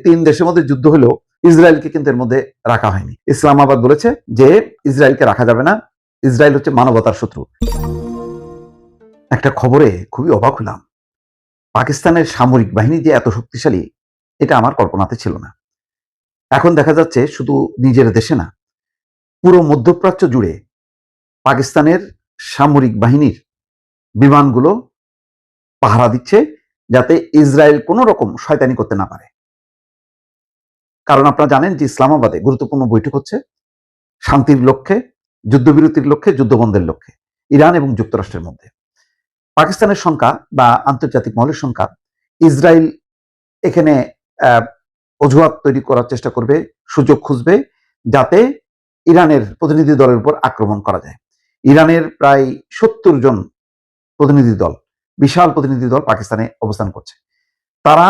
তিন দেশের মধ্যে যুদ্ধ হলেও ইসরায়েলকে কিন্তু এর মধ্যে রাখা হয়নি। ইসলামাবাদ বলেছে যে ইসরায়েলকে রাখা যাবে না, ইসরায়েল হচ্ছে মানবতার শত্রু। একটা খবরে খুবই অবাক হলাম, পাকিস্তানের সামরিক বাহিনী যে এত শক্তিশালী এটা আমার কল্পনাতে ছিল না। এখন দেখা যাচ্ছে শুধু নিজের দেশে না, পুরো মধ্যপ্রাচ্য জুড়ে পাকিস্তানের সামরিক বাহিনীর বিমানগুলো পাহারা দিচ্ছে যাতে ইসরায়েল কোনো রকম শয়তানি করতে না পারে। কারণ আপনারা জানেন যে ইসলামাবাদে গুরুত্বপূর্ণ বৈঠক হচ্ছে শান্তির লক্ষ্যে, যুদ্ধবিরতির লক্ষ্যে, যুদ্ধবন্ধের লক্ষ্যে ইরান এবং যুক্তরাষ্ট্রের মধ্যে। পাকিস্তানের শঙ্কা বা আন্তর্জাতিক মহলের শঙ্কা, ইসরায়েল এখানে অজুহাত তৈরি করার চেষ্টা করবে, সুযোগ খুঁজবে যাতে ইরানের প্রতিনিধি দলের উপর আক্রমণ করা যায়। ইরানের প্রায় 70 জন প্রতিনিধি দল, বিশাল প্রতিনিধি দল পাকিস্তানে অবস্থান করছে। তারা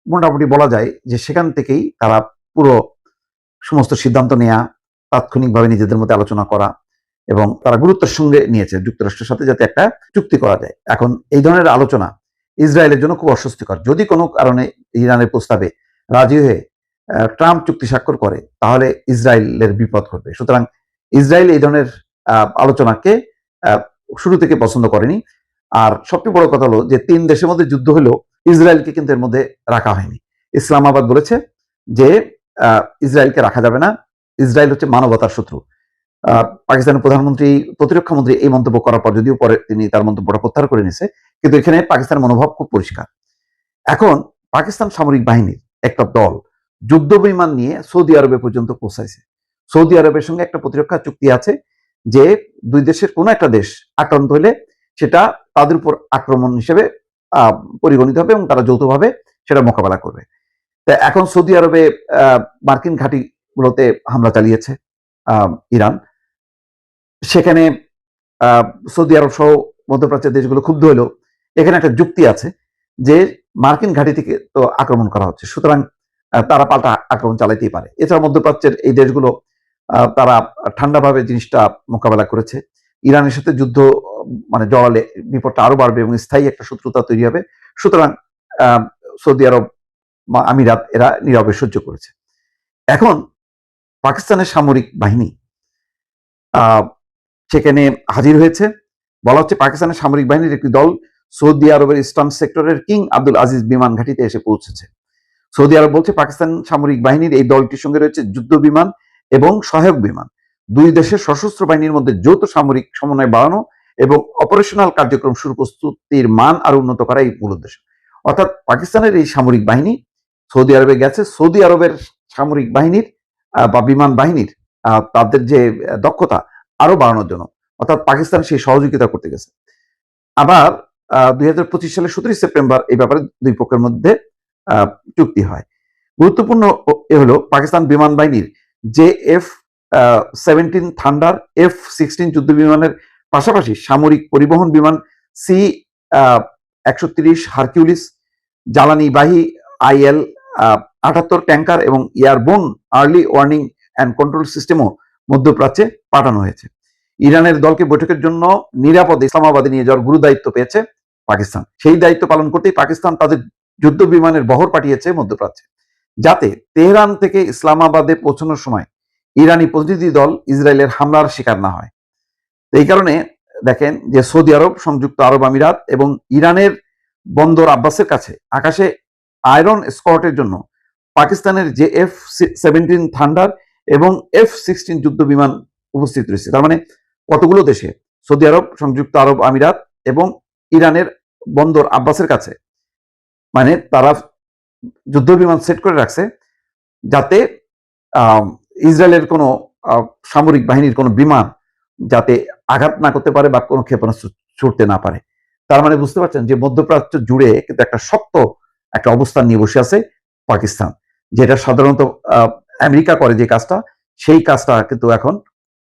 মোটামুটি বলা যায় যে সেখান থেকেই তারা পুরো সমস্ত সিদ্ধান্ত নেওয়া, তাৎক্ষণিকভাবে নিজেদের মধ্যে আলোচনা করা, এবং তারা গুরুত্বের সঙ্গে নিয়েছে যুক্তরাষ্ট্রের সাথে যাতে একটা চুক্তি করা যায়। এখন এই ধরনের আলোচনা ইসরায়েলের জন্য খুব অস্বস্তিকর। যদি কোনো কারণে ইরানের প্রস্তাবে রাজি হয়ে ট্রাম্প চুক্তি স্বাক্ষর করে তাহলে ইসরায়েলের বিপদ ঘটবে। সুতরাং ইসরায়েল এই ধরনের আলোচনাকে শুরু থেকে পছন্দ করেনি। আর সবচেয়ে বড় কথা হলো যে তিন দেশের মধ্যে যুদ্ধ হলেও ইসরায়েলকে কিন্তু এর মধ্যে রাখা হয়নি। ইসলামাবাদ বলেছে যে ইসরায়েলকে রাখা যাবে না, ইসরায়েল হচ্ছে মানবতার শত্রু। পাকিস্তানের প্রধানমন্ত্রী, প্রতিরক্ষা মন্ত্রী এই মন্তব্য করার পর, যদিও পরে তিনি তার মন্তব্যটা প্রত্যাহার করে নিয়েছে, কিন্তু এখানে পাকিস্তানের মনোভাব খুব পরিষ্কার। এখন পাকিস্তান সামরিক বাহিনীর একটা দল যুদ্ধ বিমান নিয়ে সৌদি আরবে পর্যন্ত পৌঁছাইছে। সৌদি আরবের সঙ্গে একটা প্রতিরক্ষা চুক্তি আছে যে দুই দেশের কোনো একটা দেশ আক্রান্ত হলে সেটা তাদের উপর আক্রমণ হিসেবে পরিগণিত হবে এবং তারা যৌথভাবে সেটা মোকাবেলা করবে। তা এখন সৌদি আরবে মার্কিন ঘাঁটিগুলোতে হামলা চালিয়েছে ইরান। সেখানে সৌদি আরব সহ মধ্যপ্রাচ্যের দেশগুলো ক্ষুব্ধ হলেও এখানে একটা যুক্তি আছে যে মার্কিন ঘাঁটি থেকে তো আক্রমণ করা হচ্ছে, সুতরাং তারা পাল্টা আক্রমণ চালাইতেই পারে। এছাড়া মধ্যপ্রাচ্যের এই দেশগুলো তারা ঠান্ডাভাবে জিনিসটা মোকাবেলা করেছে। ইরানের সাথে যুদ্ধ মানে জড়ালে বিপদটা আরো বাড়বে এবং স্থায়ী একটা শত্রুতা তৈরি হবে। সুতরাং সৌদি আরব, আমিরাত এরা নীরবে সহ্য করেছে। এখন পাকিস্তানের সামরিক বাহিনী সেখানে হাজির হয়েছে। বলা হচ্ছে পাকিস্তানের সামরিক বাহিনীর একটি দল সৌদি আরবের ইস্টার্ন সেক্টরের কিং আব্দুল আজিজ বিমান ঘাঁটিতে এসে পৌঁছেছে। সৌদি আরব বলছে পাকিস্তান সামরিক বাহিনীর এই দলটির সঙ্গে রয়েছে যুদ্ধ বিমান এবং সহায়ক বিমান। দুই দেশের সশস্ত্র বাহিনীর মধ্যে যৌথ সামরিক সমন্বয় বাড়ানো এবং অপারেশনাল কার্যক্রম শুরু প্রস্তুতির মান আরো উন্নত করা এই মূল উদ্দেশ্য। অর্থাৎ পাকিস্তানের এই সামরিক বাহিনী সৌদি আরবে গেছে সৌদি আরবের সামরিক বাহিনীর বা বিমান বাহিনীর তাদের যে দক্ষতা আরো বাড়ানোর জন্য, অর্থাৎ পাকিস্তান সেই সহযোগিতা করতে গেছে। আবার 2025 সালের 17 সেপ্টেম্বর এই ব্যাপারে দুই পক্ষের মধ্যে চুক্তি হয়। গুরুত্বপূর্ণ এ হলো পাকিস্তান বিমান বাহিনীর F-17 থান্ডার, F-16 যুদ্ধ বিমানের পাশাপাশি সামরিক পরিবহন বিমান C-130 হারকিউলিস, জ্বালানিবাহী IL-78 ট্যাঙ্কার এবং airborne early warning and control সিস্টেমও মধ্যপ্রাচ্যে পাঠানো হয়েছে। ইরানের দলকে বৈঠকের জন্য নিরাপদে ইসলামাবাদে নিয়ে যাওয়ার গুরু দায়িত্ব পেয়েছে পাকিস্তান। সেই দায়িত্ব পালন করতেই পাকিস্তান তাদের যুদ্ধ বিমানের বহর পাঠিয়েছে মধ্যপ্রাচ্যে, যাতে তেহরান থেকে ইসলামাবাদে পৌঁছানোর সময় ইরানি প্রতিনিধি দল ইসরায়েলের হামলার শিকার না হয়। এই কারণে দেখেন যে সৌদি আরব, সংযুক্ত আরব আমিরাত এবং ইরানের বন্দর আব্বাসের কাছে আকাশে আয়রন স্কোয়াডের জন্য পাকিস্তানের F-17 থান্ডার এবং F-16 যুদ্ধ বিমান উপস্থিত রয়েছে। তার মানে কতগুলো দেশে, সৌদি আরব, সংযুক্ত আরব আমিরাত এবং ইরানের বন্দর আব্বাসের কাছে, মানে তারা যুদ্ধ বিমান সেট করে রাখছে যাতে ইসরায়েলের কোনো সামরিক বাহিনীর কোনো বিমান যাতে আঘাত না করতে পারে বা কোনো ক্ষেপণাস্ত্র ছুটতে না পারে। তার মানে বুঝতে পারছেন যে মধ্যপ্রাচ্য জুড়ে কিন্তু একটা শক্ত একটা অবস্থান নিয়ে বসে আছে পাকিস্তান, যেটা সাধারণত আমেরিকা করে যে কাজটা, সেই কাজটা কিন্তু এখন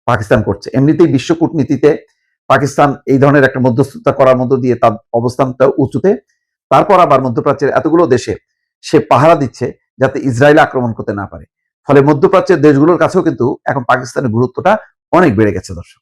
পাকিস্তান করছে। এমনিতেই বিশ্ব কূটনীতিতে পাকিস্তান এই ধরনের একটা মধ্যস্থতা করার মধ্য দিয়ে তার অবস্থানটা উঁচুতে, তারপর আবার মধ্যপ্রাচ্যের এতগুলো দেশে সে পাহারা দিচ্ছে যাতে ইসরায়েল আক্রমণ করতে না পারে। ফলে মধ্যপ্রাচ্যের দেশগুলোর কাছেও কিন্তু এখন পাকিস্তানের গুরুত্বটা অনেক বেড়ে গেছে দর্শক।